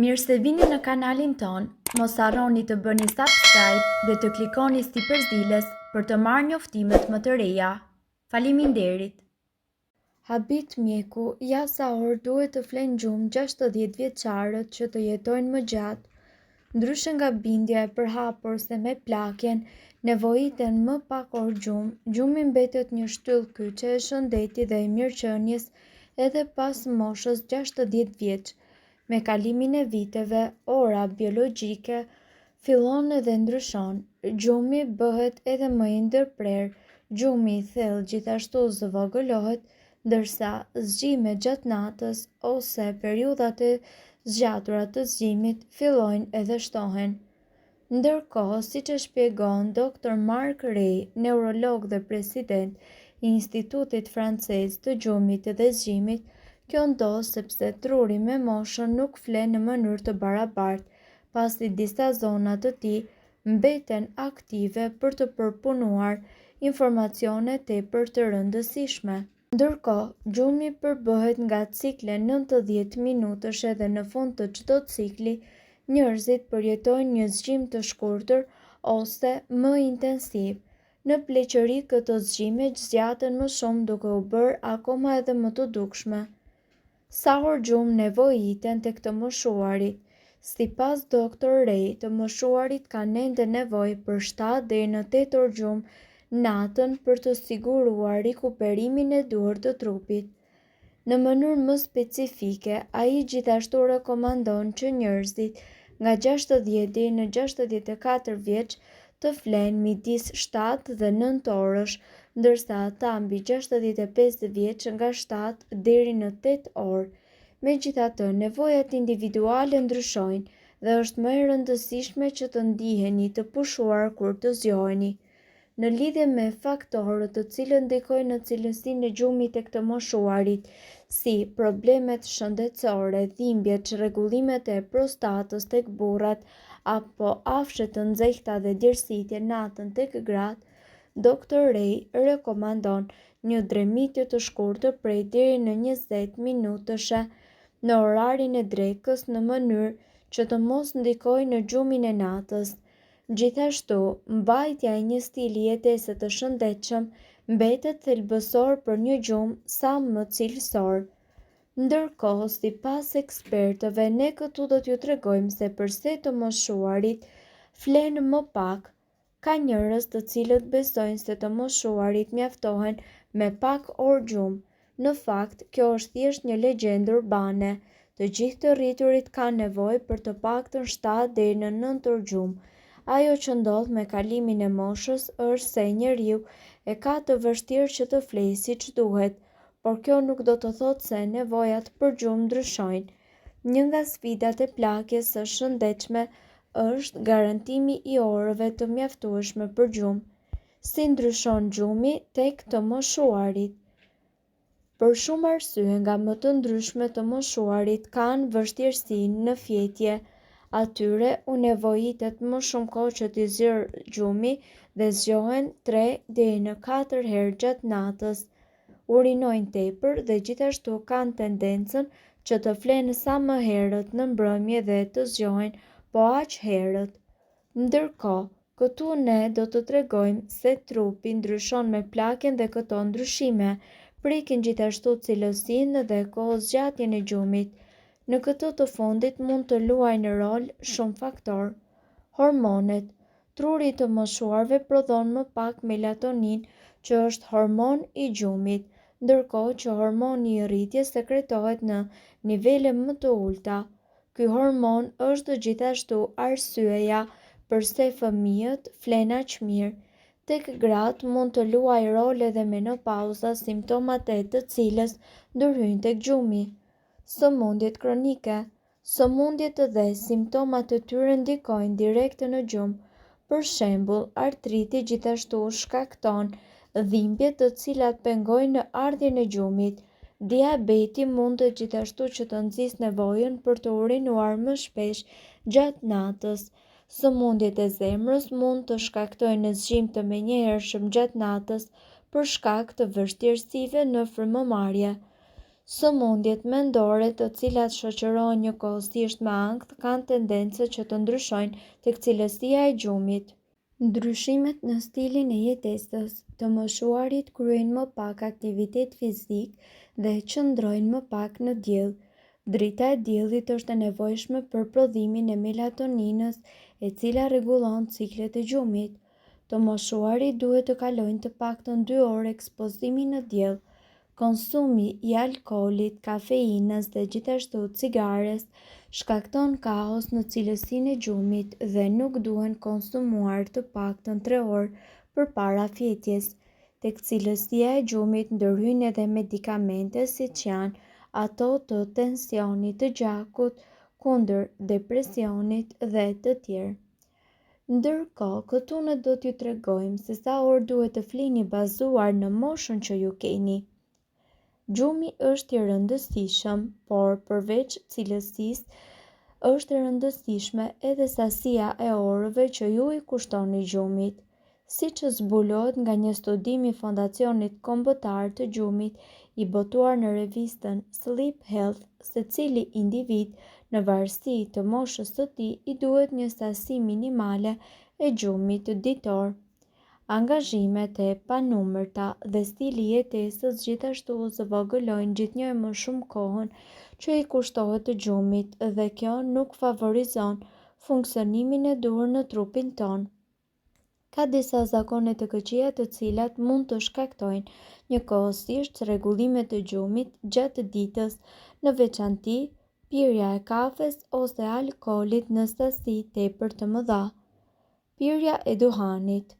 Mirë se vini në kanalin ton, mos harroni të bëni subscribe dhe të klikoni si përzieles për të marrë njoftimet më të reja. Faleminderit! Habit mjeku, ja sa orë duhet të flenë gjumë 60 vjeçarët që të jetojnë më gjatë. Ndryshe nga bindja e përhapur se me plakjen nevojiten më pak orë gjumë, gjumi mbetet një shtyllë kyçe e shëndetit dhe e mirëqenies edhe pas moshës 60 vjeç. Me kalimin e viteve, ora biologjike fillon edhe ndryshon. Gjumi bëhet edhe më i ndërprer, gjumi i thellë gjithashtu zvogëlohet, ndërsa zgjimet gjatë natës ose periudhat e zgjatura të zgjimit fillojnë edhe shtohen. Ndërkohë, siç e shpjegon Dr. Mark Ray, neurolog dhe president i Institutit Francez të Gjumit dhe Zgjimit, kjo ndodh sepse truri me moshën nuk flen në mënyrë të barabartë, pasi disa zona të tij mbeten aktive për të përpunuar informacione tepër të rëndësishme. Ndërkohë, gjumi përbëhet nga cikle 90 minutësh edhe në fund të çdo cikli, njerëzit përjetojnë një zgjim të shkurtër ose më intensiv. Në pleqëri këto zgjime zgjaten më shumë duke u bërë akoma edhe më të dukshme. Sa orë gjumë nevojiten tek të moshuarit? Sipas Dr. Ray, të moshuarit kanë ende nevojë për 7 deri në 8 orë gjumë natën për të siguruar rikuperimin e duhur të trupit. Në mënyrë më specifike, ai gjithashtu rekomandon që njerëzit nga 60 deri në 64 vjeç të flenë midis 7 dhe 9 orësh, ndërsa ata mbi 65 vjeç nga 7 deri në 8 orë. Megjithatë, nevojat individuale ndryshojnë dhe është më e rëndësishme që të ndiheni të pushuar kur të zgjoheni. Në lidhje me faktorët të cilët ndikojnë në cilësinë e gjumit tek të moshuarit, si problemet shëndetësore, dhimbjet, çrregullimet e prostatës tek burrat apo afshet të nxehta dhe djersitje natën tek gratë, Dr. Ray rekomandon një dremitje të shkurtër prej deri në 20 minutëshe në orarin e drekës në mënyrë që të mos ndikojë në gjumin e natës. Gjithashtu, mbajtja e një stili jetese të shëndetshëm mbetet thelbësor për një gjumë sa më cilësor. Ndërkohë, sipas ekspertëve, ne këtu do t'ju tregojmë se përse të moshuarit flenë më pak. Ka njerëz të cilët besojnë se të moshuarit mjaftohen me pak orë gjumë. Në fakt, kjo është thjesht një legjendë urbane. Të gjithë të rriturit kanë nevojë për të paktën 7 deri në 9 orë gjumë. Ajo që ndodh me kalimin e moshës është se njeriu e ka të vështirë që të flejë siç duhet, por kjo nuk do të thotë se nevojat për gjumë ndryshojnë. Një nga sfidat e plagjes së shëndetshme është garantimi i orëve të mjaftueshme për gjumë. Si ndryshon gjumi tek të moshuarit? Për shumë arsye, nga më të ndryshme të moshuarit kanë vështirësinë në fjetje. Atyre u nevojitet më shumë kohë që t'i zgjërë gjumi dhe zgjohen 3 deri në 4 herë gjatë natës. Urinojnë tepër dhe gjithashtu kanë tendencën që të flenë sa më herët në mbrëmje dhe të zgjohen po aq herët. Ndërkohë, këtu ne do të tregojmë se trupi ndryshon me plagjen dhe këto ndryshime prekin gjithashtu cilësinë dhe kohëzgjatjen e gjumit. Në këtë të fundit mund të luajnë rol shumë faktorë. Hormonet. Truri i të moshuarve prodhon më pak melatonin, që është hormon i gjumit, ndërkohë që hormoni i rritjes sekretohet në nivele më të ulta. Ky hormon është gjithashtu arsyeja pse fëmijët flen aq mirë. Tek gratë mund të luajë rol edhe menopauza, simptomat e të cilës ndërhyjnë tek gjumi. Sëmundjet kronike. Sëmundjet dhe simptomat e tyre ndikojnë direkt në gjumë. Për shembull, artriti gjithashtu shkakton dhimbje të cilat pengojnë në ardhjen e gjumit. Diabeti mund gjithashtu që të nxjisë nevojën për të urinuar më shpesh gjatë natës. Sëmundjet e zemrës mund të shkaktojnë zgjim të menjëhershëm gjatë natës për shkak të vështirësive në frymëmarrje. Sëmundjet mendore të cilat shoqërohen njëkohësisht me ankth kanë tendencë që të ndryshojnë tek cilësia e gjumit. Ndryshimet në stilin e jetesës të moshuarit kryejnë më pak aktivitet fizik dhe qëndrojnë më pak në diell. Drita e diellit është e nevojshme për prodhimin e melatoninës, e cila rregullon ciklet e gjumit. Të moshuarit duhet të kalojnë të paktën 2 orë ekspozimi në diell. Konsumi i alkoolit, kafeinës dhe gjithashtu cigares shkakton kaos në cilësinë e gjumit dhe nuk duhen konsumuar të paktën 3 orë përpara fjetjes. Tek cilësia e gjumit ndërhyjnë edhe medikamente siç janë ato të tensionit të gjakut, kundër depresionit dhe të tjerë. Ndërkohë, këtu ne do t'ju tregojmë se sa orë duhet të flini bazuar në moshën që ju keni. Gjumi është i rëndësishëm, por përveç cilësisë, është e rëndësishme edhe sasia e orëve që ju i kushtoni gjumit. Siç zbulohet nga një studim i Fondacionit Kombëtar të Gjumit i botuar në revistën Sleep Health, secili individ në varësi të moshës së tij i duhet një sasi minimale e gjumit ditor. Angazhimet e panumërta dhe stili i jetesës gjithashtu zvogëlojnë gjithnjë më shumë kohën që i kushtohet të gjumit dhe kjo nuk favorizon funksionimin e duhur në trupin ton. Ka disa zakone të këqija të cilat mund të shkaktojnë njëkohësisht rregullimet të gjumit gjatë ditës, në veçanti pirja e kafes ose alkoolit në sasi tepër të mëdha. Pirja e duhanit.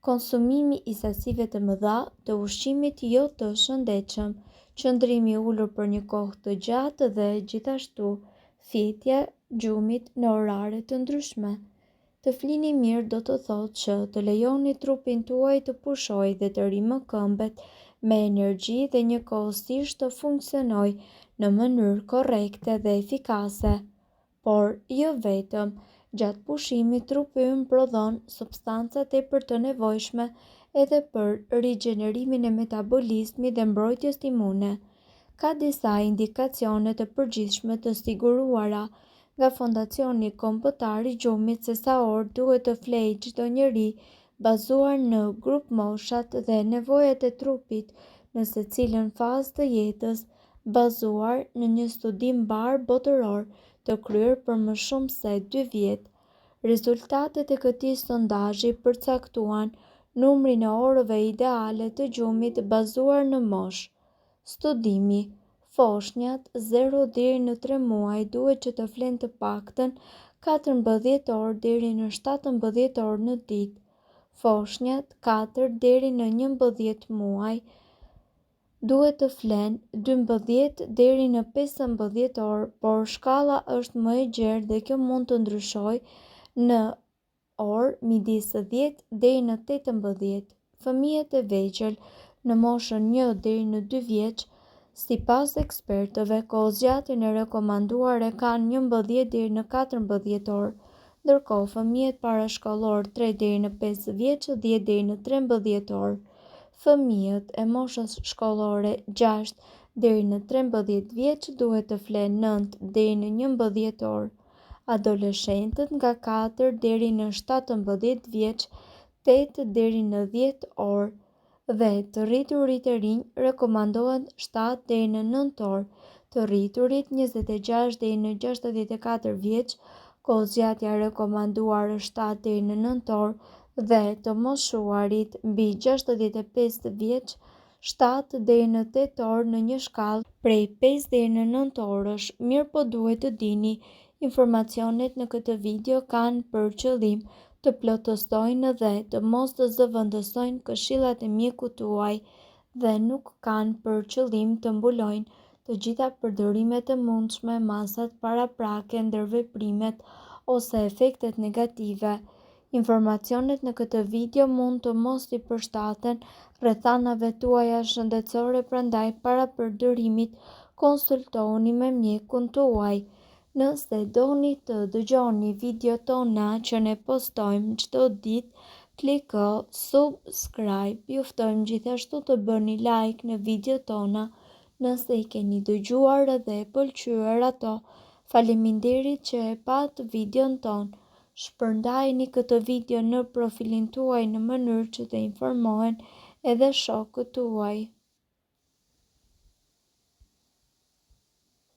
Konsumimi i sasive të mëdha të ushqimit jo të shëndetshëm, qëndrimi i ulur për një kohë të gjatë dhe gjithashtu fjetja gjumit në orare të ndryshme. Të flini mirë do të thotë që të lejoni trupin tuaj të pushojë dhe të rimë këmbët me energji dhe njëkohësisht të funksionojë në mënyrë korrekte dhe efikase. Por jo vetëm, gjatë pushimit trupi ynë prodhon substanca tepër të nevojshme edhe për rigjenerimin e metabolizmit dhe mbrojtjes imune. Ka disa indikacione të përgjithshme të siguruara nga Fondacioni Kombëtar i Gjumit se sa orë duhet të flejë çdo njeri bazuar në grup moshat dhe nevojat e trupit në secilën fazë të jetës, bazuar në një studim mbar botëror të kryer për më shumë se 2 vjet. Rezultatet e këtij sondazhi përcaktuan numrin e orëve ideale të gjumit bazuar në moshë. Studimi: foshnjat 0 deri në 3 muaj duhet që të flenë të paktën 14 orë deri në 17 orë në ditë. Foshnjat 4 deri në 11 muaj duhet të flenë 12 deri në 15 orë, por shkalla është më e gjerë dhe kjo mund të ndryshojë në orë midis 10 deri në 18. Fëmijët e vegjël në moshën 1 deri në 2 vjeç, sipas ekspertëve, kohëzgjatjen e rekomanduar e kanë 11 deri në 14 orë, ndërkohë fëmijët parashkollor 3 deri në 5 vjeç 10 deri në 13 orë. Fëmijët e moshës shkollore 6 deri në 13 vjeç duhet të flenë 9 deri në 11 orë. Adoleshentët nga 4 deri në 17 vjeç 8 deri në 10 orë dhe të rriturit e rinj rekomandohet 7 deri në 9 orë. Të rriturit 26 deri në 64 vjeç, kohëzgjatja rekomanduar është 7 deri në 9 orë dhe të moshuarit mbi 65 vjeç 7 deri në 8 orë në një shkallë prej 5 deri në 9 orësh. Mirëpo duhet të dini, informacionet në këtë video kanë për qëllim të plotësojnë dhe të mos të zëvendësojnë këshillat e mjekut tuaj dhe nuk kanë për qëllim të mbulojnë të gjitha përdorimet e mundshme, masat paraprake, ndërveprimet ose efektet negative. Informacionet në këtë video mund të mos i përshtaten rrethanave tuaja shëndetësore, prandaj para përdorimit konsultohuni me mjekun tuaj. Nëse doni të dëgjoni video tona që ne postojmë çdo ditë, kliko subscribe. Ju ftojmë gjithashtu të bëni like në video tona Nëse i keni dëgjuar dhe e pëlqyer ato, faleminderit që e pat videon ton. Shpërndajeni këtë video në profilin tuaj në mënyrë që të informohen edhe shokët tuaj.